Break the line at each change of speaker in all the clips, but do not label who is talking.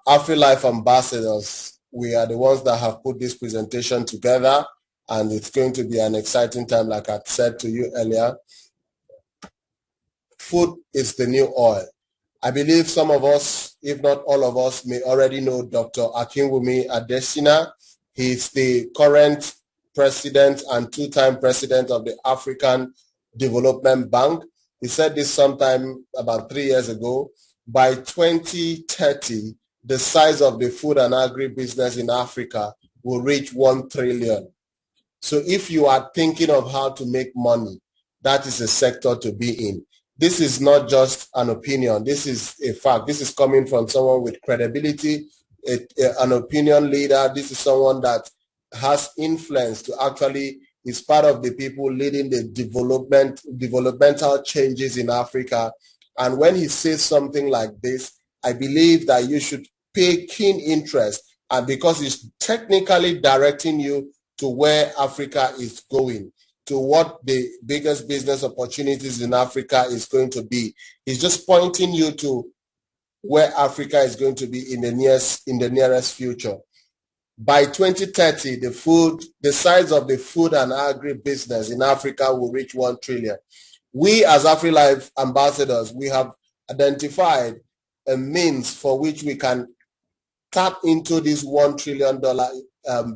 AFRILIFE Ambassadors, we are the ones that have put this presentation together, and it's going to be an exciting time, like I said to you earlier. Food is the new oil. I believe some of us, if not all of us, may already know Dr. Akinwumi Adesina. He's the current president and two-time president of the African Development Bank. He said this sometime about 3 years ago. By 2030, the size of the food and agribusiness in Africa will reach 1 trillion. So if you are thinking of how to make money, that is a sector to be in. This is not just an opinion. This is a fact. This is coming from someone with credibility, an opinion leader. This is someone that has influence to actually is part of the people leading the developmental changes in Africa. And when he says something like this, I believe that you should pay keen interest, and because it's technically directing you to where Africa is going, to what the biggest business opportunities in Africa is going to be. He's just pointing you to where Africa is going to be in the nearest future. By 2030, the size of the food and agribusiness in Africa will reach 1 trillion. We as AFRILIFE ambassadors, we have identified a means for which we can tap into this $1 trillion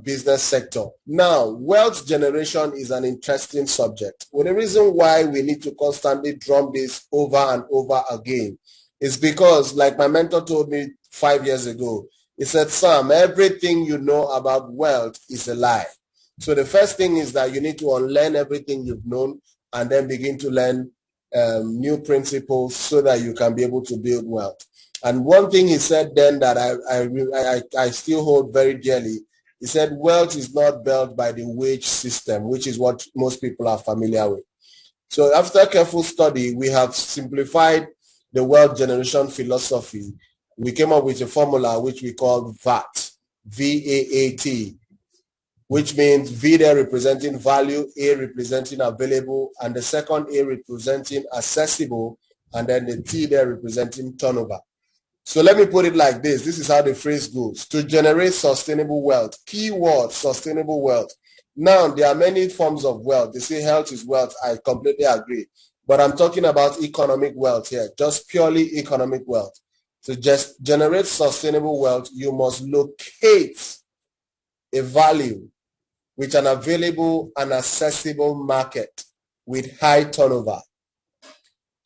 business sector. Now, wealth generation is an interesting subject. Well, the reason why we need to constantly drum this over and over again is because, like my mentor told me 5 years ago, he said, Sam, everything you know about wealth is a lie. So the first thing is that you need to unlearn everything you've known and then begin to learn new principles so that you can be able to build wealth. And one thing he said then that I still hold very dearly, he said wealth is not built by the wage system, which is what most people are familiar with. So after careful study, we have simplified the wealth generation philosophy. We came up with a formula which we call VAT, V-A-A-T, which means V there representing value, A representing available, and the second A representing accessible, and then the T there representing turnover. So let me put it like this. This is how the phrase goes. To generate sustainable wealth. Keyword, sustainable wealth. Now, there are many forms of wealth. They say health is wealth. I completely agree. But I'm talking about economic wealth here, just purely economic wealth. To just generate sustainable wealth, you must locate a value with an available and accessible market with high turnover.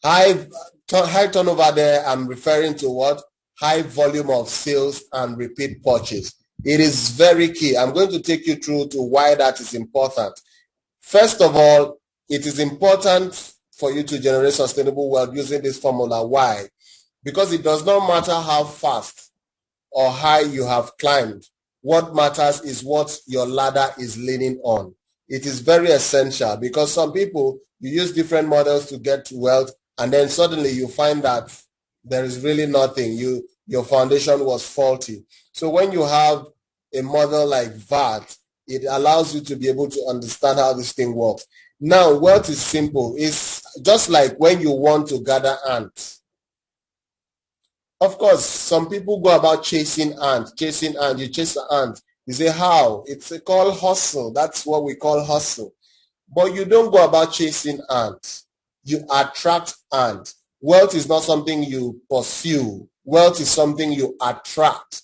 High turnover there, I'm referring to what? High volume of sales and repeat purchase. It is very key. I'm going to take you through to why that is important. First of all, it is important for you to generate sustainable wealth using this formula. Why? Because it does not matter how fast or high you have climbed. What matters is what your ladder is leaning on. It is very essential because some people, you use different models to get to wealth, and then suddenly you find that there is really nothing. Your foundation was faulty. So when you have a model like VAT, it allows you to be able to understand how this thing works. Now, wealth is simple. It's just like when you want to gather ants. Of course, some people go about chasing ants. You chase the ant. You say, how? It's called hustle. That's what we call hustle. But you don't go about chasing ants. You attract ants. Wealth is not something you pursue. Wealth is something you attract.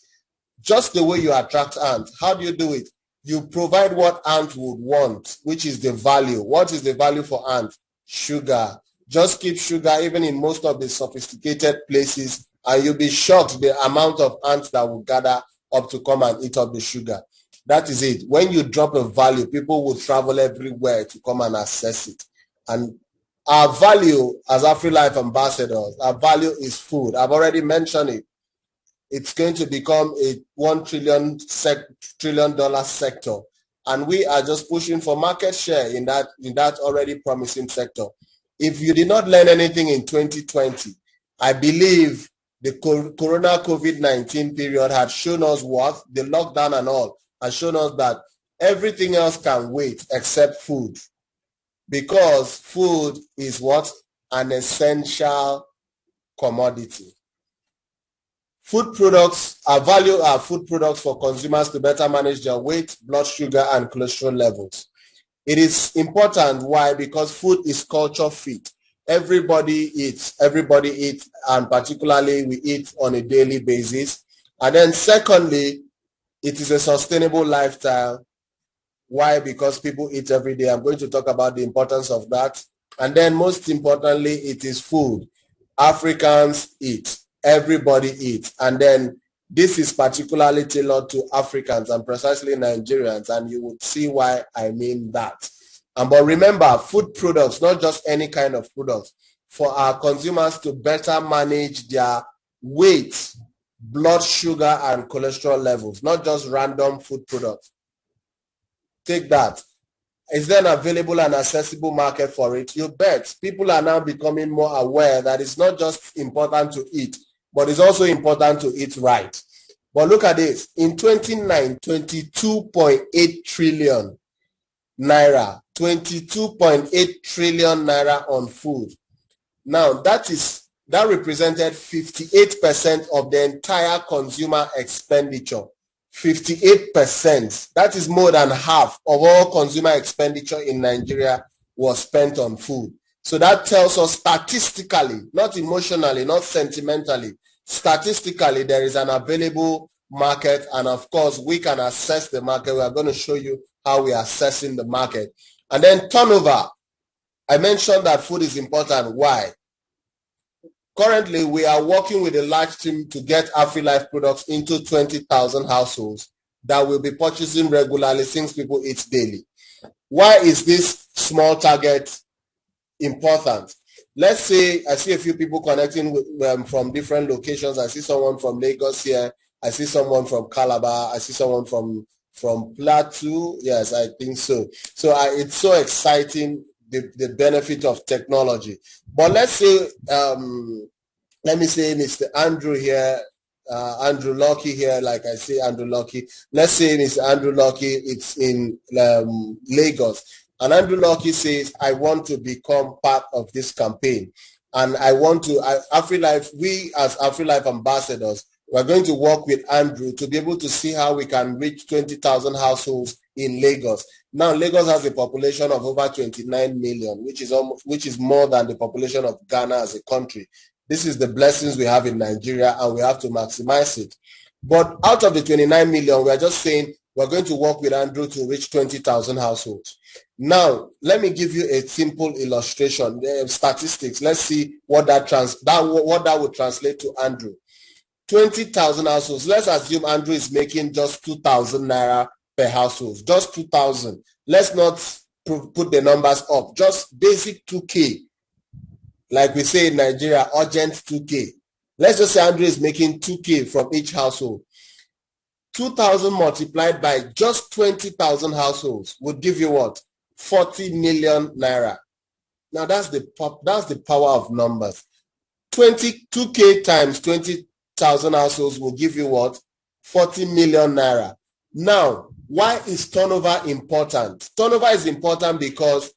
Just the way you attract ants. How do you do it? You provide what ants would want, which is the value. What is the value for ants? Sugar. Just keep sugar even in most of the sophisticated places, and you'll be shocked the amount of ants that will gather up to come and eat up the sugar. That is it. When you drop a value, people will travel everywhere to come and access it. And our value as AFRILIFE ambassadors, our value is food. I've already mentioned it. It's going to become a $1 trillion sector. And we are just pushing for market share in that already promising sector. If you did not learn anything in 2020, I believe the Corona COVID-19 period had shown us what? The lockdown and all has shown us that everything else can wait except food. Because food is what? An essential commodity. Food products are food products for consumers to better manage their weight, blood sugar, and cholesterol levels. It is important. Why? Because food is culture fit. Everybody eats, and particularly we eat on a daily basis. And then secondly, it is a sustainable lifestyle. Why? Because people eat every day. I'm going to talk about the importance of that. And then most importantly, it is food. Africans eat. Everybody eats. And then this is particularly tailored to Africans and precisely Nigerians. And you would see why I mean that. But remember, food products, not just any kind of products, for our consumers to better manage their weight, blood sugar, and cholesterol levels, not just random food products. Take that. Is there an available and accessible market for it? You bet. People are now becoming more aware that it's not just important to eat, but it's also important to eat right. But look at this. In 2009, 22.8 trillion naira, 22.8 trillion naira on food. Now, that represented 58% of the entire consumer expenditure. 58%. That is more than half of all consumer expenditure in Nigeria was spent on food. So that tells us statistically, not emotionally, not sentimentally, statistically, there is an available market. And of course, we can assess the market. We are going to show you how we are assessing the market. And then turnover. I mentioned that food is important. Why? Currently, we are working with a large team to get AFRILIFE products into 20,000 households that will be purchasing regularly since people eat daily. Why is this small target important? Let's say I see a few people connecting with, from different locations. I see someone from Lagos here. I see someone from Calabar. I see someone from Plateau. Yes, I think so. So it's so exciting, the benefit of technology. But let's say, let me say Mr. Andrew here, Andrew Lucky here, like I say Andrew Lucky. Let's say Mr. Andrew Lucky, it's in Lagos. And Andrew Lucky says, I want to become part of this campaign. And I want to, AFRILIFE, we as AFRILIFE ambassadors, we're going to work with Andrew to be able to see how we can reach 20,000 households in Lagos. Now, Lagos has a population of over 29 million, which is more than the population of Ghana as a country. This is the blessings we have in Nigeria, and we have to maximize it. But out of the 29 million, we are just saying we're going to work with Andrew to reach 20,000 households. Now, let me give you a simple illustration, statistics. Let's see what that would translate to Andrew. 20,000 households. Let's assume Andrew is making just 2,000 naira per household. Just 2,000. Let's not put the numbers up. Just basic 2K. Like we say in Nigeria, urgent 2K. Let's just say Andrew is making 2K from each household. 2,000 multiplied by just 20,000 households would give you what? 40 million naira. Now that's the power of numbers. 2K times 20,000 households will give you what? 40 million naira. Now, why is turnover important? Turnover is important because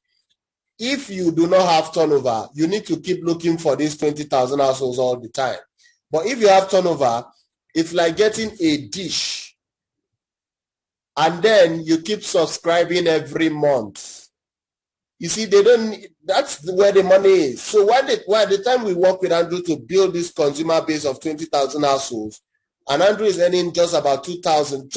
if you do not have turnover, you need to keep looking for these 20,000 households all the time. But if you have turnover, it's like getting a dish and then you keep subscribing every month. You see, that's where the money is. So by the time we work with Andrew to build this consumer base of 20,000 households, and Andrew is earning just about 2,000,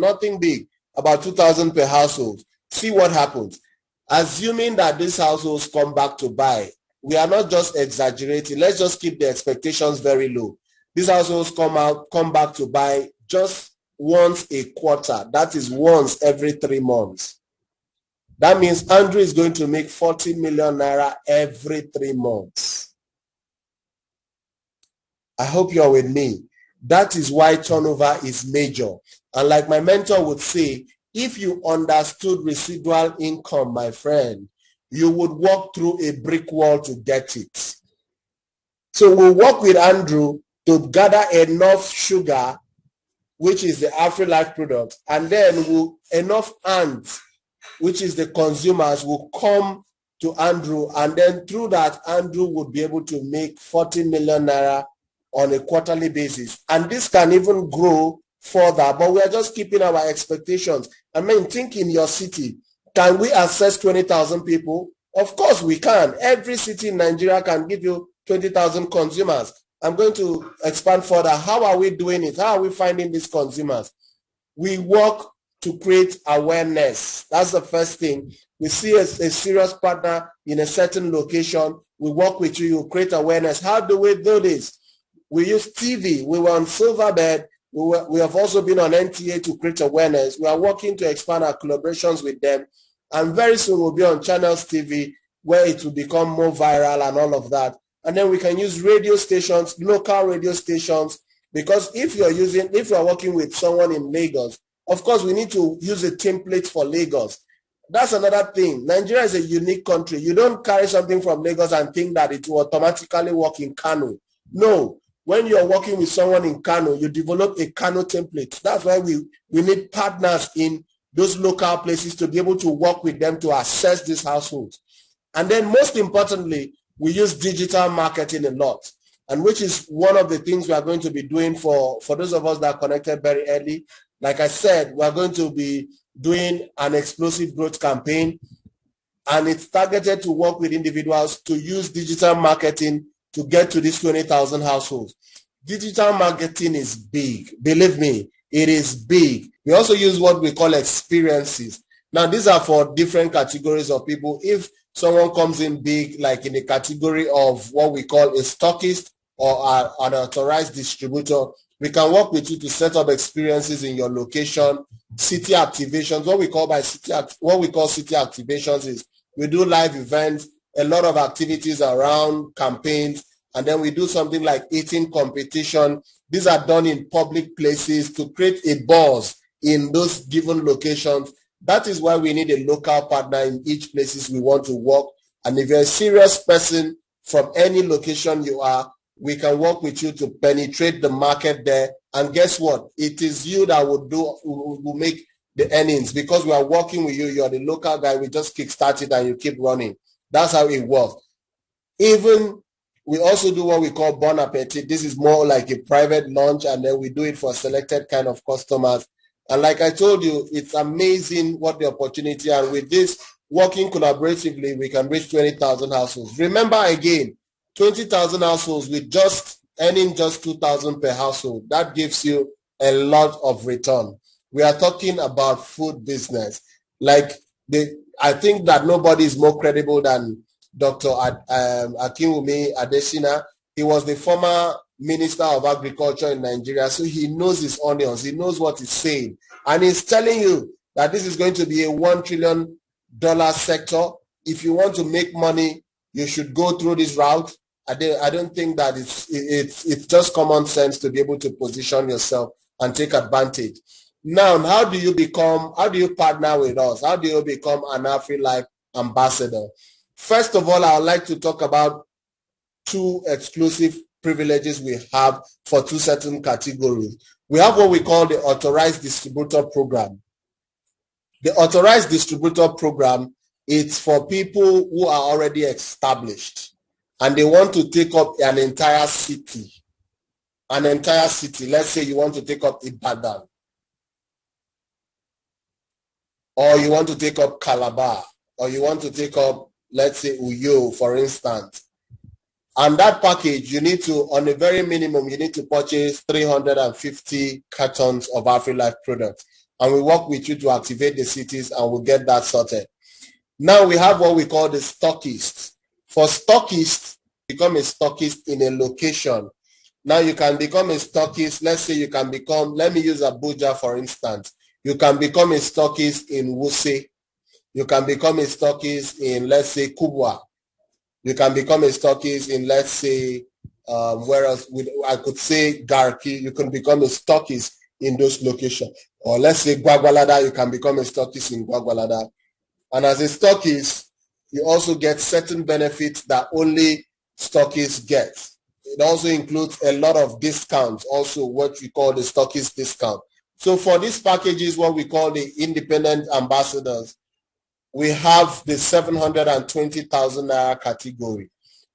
nothing big, about 2,000 per household. See what happens. Assuming that these households come back to buy, we are not just exaggerating. Let's just keep the expectations very low. These households come back to buy just once a quarter. That is once every 3 months. That means Andrew is going to make 40 million naira every 3 months. I hope you're with me. That is why turnover is major. And like my mentor would say, if you understood residual income, my friend, you would walk through a brick wall to get it. So we'll work with Andrew to gather enough sugar, which is the AFRILIFE product, and then enough ants, which is the consumers, will come to Andrew, and then through that, Andrew would be able to make 40 million naira on a quarterly basis. And this can even grow further, but we are just keeping our expectations. I mean, think in your city, can we access 20,000 people? Of course we can. Every city in Nigeria can give you 20,000 consumers. I'm going to expand further. How are we doing it? How are we finding these consumers? We work to create awareness. That's the first thing. We see a serious partner in a certain location. We work with you, you create awareness. How do we do this? We use TV. We were on Silverbird. We have also been on NTA to create awareness. We are working to expand our collaborations with them. And very soon we'll be on Channels TV, where it will become more viral and all of that. And then we can use radio stations, local radio stations, because if you're working with someone in Lagos, of course we need to use a template for Lagos. That's another thing. Nigeria is a unique country. You don't carry something from Lagos and think that it will automatically work in Kano. No. When you're working with someone in Kano, you develop a Kano template. That's why we need partners in those local places to be able to work with them to assess these households. And then most importantly, we use digital marketing a lot, and which is one of the things we are going to be doing for those of us that are connected very early. Like I said, we are going to be doing an explosive growth campaign, and it's targeted to work with individuals to use digital marketing to get to these 20,000 households. Digital marketing is big. Believe me, it is big. We also use what we call experiences. Now, these are for different categories of people. If someone comes in big, like in the category of what we call a stockist or an authorized distributor, we can work with you to set up experiences in your location, city activations. What we call city activations is we do live events, a lot of activities around campaigns, and then we do something like eating competition. These are done in public places to create a buzz in those given locations. That is why we need a local partner in each places we want to work. And if you're a serious person from any location you are, we can work with you to penetrate the market there. And guess what? It is you that will make the earnings, because we are working with you. You're the local guy. We just kickstart it and you keep running. That's how it works. Even we also do what we call Bon Appetit. This is more like a private launch, and then we do it for selected kind of customers. And like I told you, it's amazing what the opportunity, and with this, working collaboratively, we can reach 20,000 households. Remember again, 20,000 households with just earning just 2,000 per household. That gives you a lot of return. We are talking about food business. I think that nobody is more credible than Dr. Akinwumi Adesina. He was the former Minister of Agriculture in Nigeria, so he knows his onions. He knows what he's saying. And he's telling you that this is going to be a $1 trillion sector. If you want to make money, you should go through this route. I don't think that it's just common sense to be able to position yourself and take advantage. Now, how do you partner with us? How do you become an AFRILIFE ambassador? First of all, I would like to talk about two exclusive privileges we have for two certain categories. We have what we call the authorized distributor program. The authorized distributor program, it's for people who are already established and they want to take up an entire city. Let's say you want to take up Ibadan, or you want to take up Calabar, or you want to take up, let's say, Uyo, for instance. And that package, you need to, on a very minimum, you need to purchase 350 cartons of AFRILIFE products. And we work with you to activate the cities, and we'll get that sorted. Now we have what we call the stockist. For stockists, become a stockist in a location. Now you can become a stockist. Let's say you can become, let me use Abuja for instance. You can become a stockist in Wuse. You can become a stockist in, let's say, Kubwa. You can become a stockist in, let's say, where else? I could say Garki. You can become a stockist in those locations. Or let's say Gwagwalada, you can become a stockist in Gwagwalada. And as a stockist, you also get certain benefits that only stockists get. It also includes a lot of discounts, also what we call the stockist discount. So for these packages, what we call the independent ambassadors, we have the 720,000 naira category.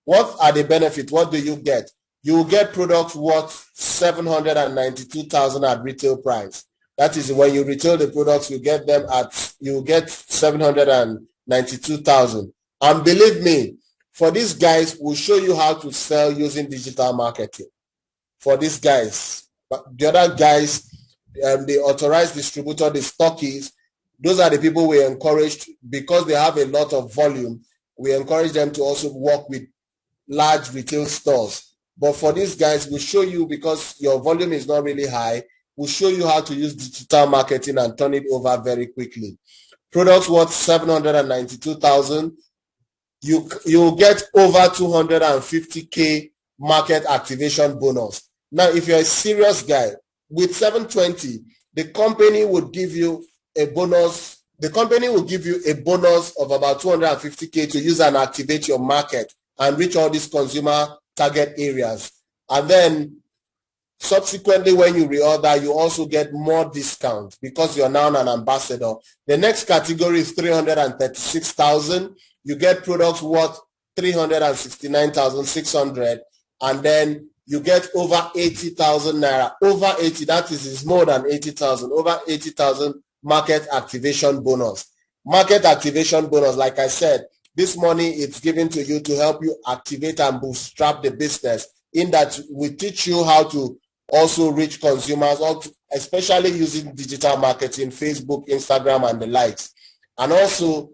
What are the benefits? What do you get? you will get products worth 792,000 at retail price. That is, when you retail the products, you get 792,000. And believe me, for these guys, we'll show you how to sell using digital marketing. For these guys, but the other guys, the authorized distributor, the stockists, those are the people we encouraged, because they have a lot of volume. We encourage them to also work with large retail stores. But for these guys, we'll show you, because your volume is not really high, we'll show you how to use digital marketing and turn it over very quickly. Products worth 792,000. You'll get over 250K market activation bonus. Now, if you're a serious guy, with 720, the company would give you a bonus. The company will give you a bonus of about 250K to use and activate your market and reach all these consumer target areas. And then subsequently, when you reorder, you also get more discounts because you're now an ambassador. The next category is 336,000. You get products worth 369,600, and then you get over 80,000 naira. Over 80, that is more than 80,000. Over 80,000 market activation bonus. Market activation bonus, like I said, this money it's given to you to help you activate and bootstrap the business, in that we teach you how to also reach consumers, especially using digital marketing, Facebook, Instagram, and the likes. And also,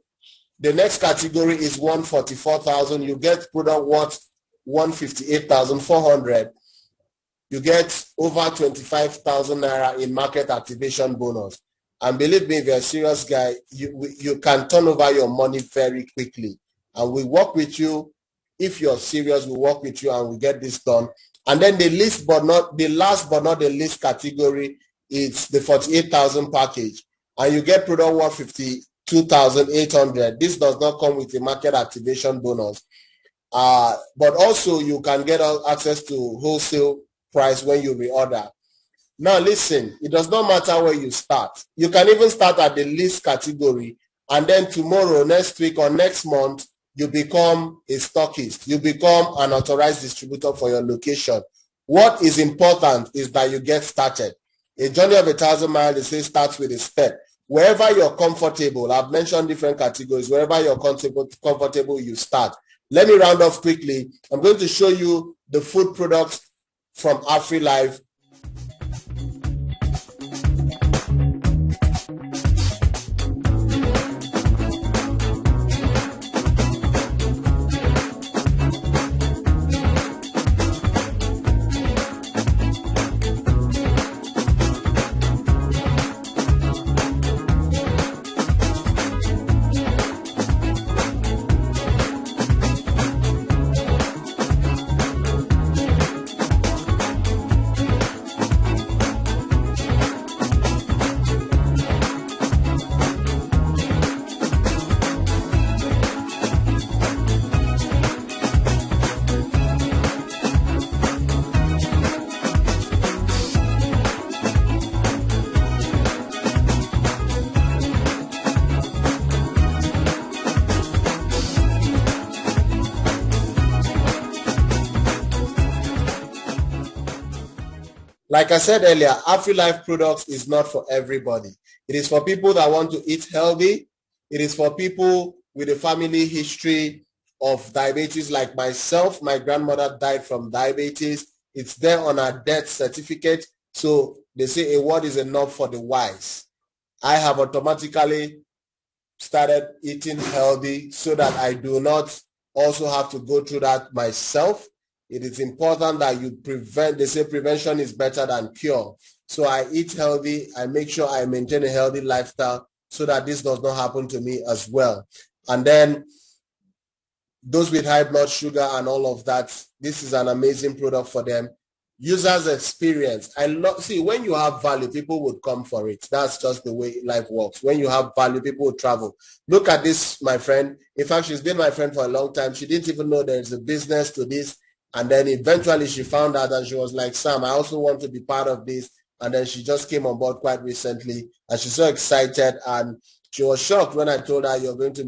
the next category is 144,000. You get product worth 158,400. You get over 25,000 naira in market activation bonus. And believe me, if you're a serious guy, you can turn over your money very quickly. And we work with you. If you're serious, we work with you and we get this done. And then the last but not the least category is the 48,000 package. And you get product worth 52,800. This does not come with a market activation bonus. But also you can get access to wholesale price when you reorder. Now listen, it does not matter where you start. You can even start at the least category, and then tomorrow, next week, or next month, you become a stockist. You become an authorized distributor for your location. What is important is that you get started. A journey of 1,000 miles, they say, starts with a step. Wherever you're comfortable, I've mentioned different categories. Wherever you're comfortable, you start. Let me round off quickly. I'm going to show you the food products from AFRILIFE. Like I said earlier, AFRILIFE products is not for everybody. It is for people that want to eat healthy. It is for people with a family history of diabetes like myself. My grandmother died from diabetes. It's there on her death certificate. So they say a word is enough for the wise. I have automatically started eating healthy so that I do not also have to go through that myself. It is important that you prevent. They say prevention is better than cure. So I eat healthy. I make sure I maintain a healthy lifestyle so that this does not happen to me as well. And then those with high blood sugar and all of that, this is an amazing product for them. Users experience. See, when you have value, people would come for it. That's just the way life works. When you have value, people will travel. Look at this, my friend. In fact, she's been my friend for a long time. She didn't even know there's a business to this. And then eventually she found out and she was like, Sam, I also want to be part of this. And then she just came on board quite recently and she's so excited. And she was shocked when I told her we're going to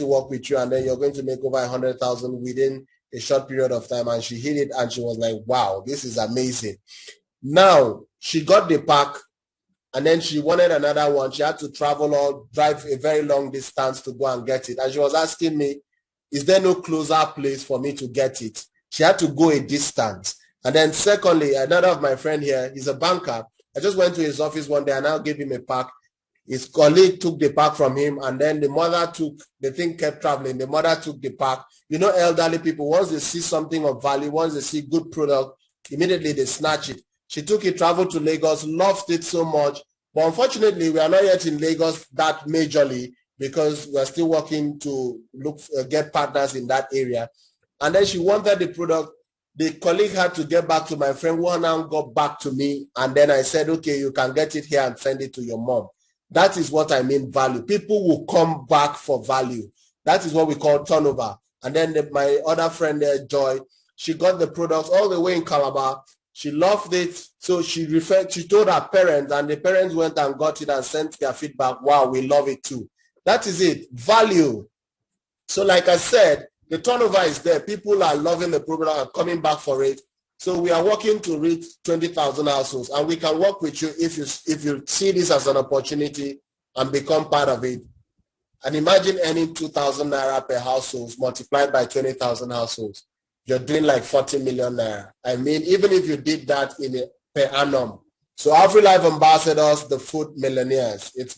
work with you and then you're going to make over 100,000 within a short period of time, and she hit it and she was like, wow, this is amazing. Now she got the pack and then she wanted another one. She had to travel or drive a very long distance to go and get it. And she was asking me, is there no closer place for me to get it? She had to go a distance. And then secondly, another of my friend here, he's a banker. I just went to his office one day and I gave him a pack. His colleague took the pack from him, and then the mother took, the thing kept traveling. The mother took the pack. You know, elderly people, once they see something of value, once they see good product, immediately they snatch it. She took it, traveled to Lagos, loved it so much. But unfortunately, we are not yet in Lagos that majorly because we're still working to get partners in that area. And then she wanted the product. The colleague had to get back to my friend, who now got back to me. And then I said, okay, you can get it here and send it to your mom. That is what I mean value. People will come back for value. That is what we call turnover. And then my other friend there, Joy, she got the products all the way in Calabar. She loved it. So she told her parents, and the parents went and got it and sent their feedback. Wow, we love it too. That is it. Value. So like I said, the turnover is there. People are loving the product and coming back for it. So we are working to reach 20,000 households, and we can work with you if you see this as an opportunity and become part of it. And imagine earning 2,000 naira per household multiplied by 20,000 households. You're doing like 40 million naira. I mean, even if you did that per annum. So AFRILIFE Ambassadors, the Food Millionaires. It's